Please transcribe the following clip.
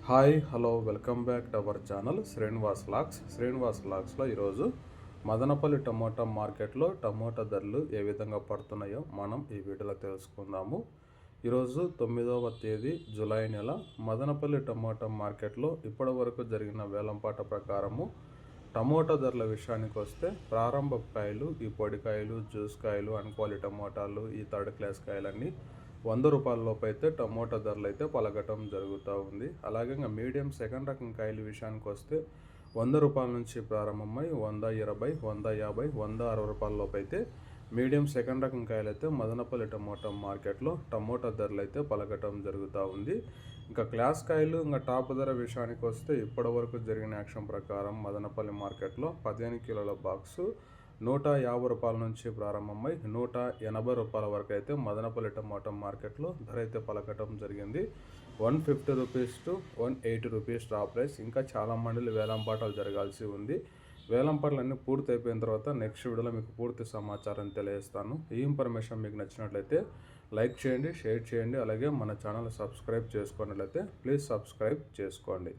Hi hello welcome back to our channel Srinivas వ్లాగ్స్లో ఈరోజు Madanapalle tomato మార్కెట్లో టమోటా ధరలు ఏ విధంగా పడుతున్నాయో మనం ఈ వీడియోలో తెలుసుకుందాము. ఈరోజు 9వ తేదీ జూలై నెల మదనపల్లి టమోటా మార్కెట్లో ఇప్పటి వరకు జరిగిన వేలంపాట ప్రకారము టమోటా ధరల విషయానికి వస్తే ప్రారంభ కాయలు, ఈ పొడికాయలు, జ్యూస్ కాయలు, అన్క్వాలిటీ టమోటాలు, ఈ థర్డ్ క్లాస్ కాయలన్నీ 100 రూపాయల లోపు అయితే టమోటా ధరలు అయితే పలకటం జరుగుతూ ఉంది. అలాగే ఇంకా మీడియం సెకండ్ రకం కాయల విషయానికి వస్తే 100 రూపాయల నుంచి ప్రారంభమై 120, 150, 160 రూపాయల లోపు అయితే మీడియం సెకండ్ రకం కాయలు అయితే మదనపల్లి టమోటా మార్కెట్లో టమోటా ధరలు అయితే పలకటం జరుగుతూ ఉంది. ఇంకా క్లాస్ కాయలు ఇంకా టాప్ ధర విషయానికి వస్తే ఇప్పటి వరకు జరిగిన యాక్షన్ ప్రకారం మదనపల్లి మార్కెట్లో 15 కిలోల బాక్సు 150 రూపాయల నుంచి ప్రారంభమై 180 రూపాయల వరకు అయితే మదనపల్లి టమోటా మార్కెట్లో ధర అయితే పలకటం జరిగింది. 150 rupees to 180 rupees top price. ఇంకా చాలా మండలి వేలంపాటలు జరగాల్సి ఉంది. వేలంపాటలు అన్నీ పూర్తి అయిపోయిన తర్వాత నెక్స్ట్ వీడియోలో మీకు పూర్తి సమాచారం తెలియజేస్తాను. ఈ ఇన్ఫర్మేషన్ మీకు నచ్చినట్లయితే లైక్ చేయండి, షేర్ చేయండి. అలాగే మన ఛానల్ సబ్స్క్రైబ్ చేసుకున్నట్లయితే ప్లీజ్ సబ్స్క్రైబ్ చేసుకోండి.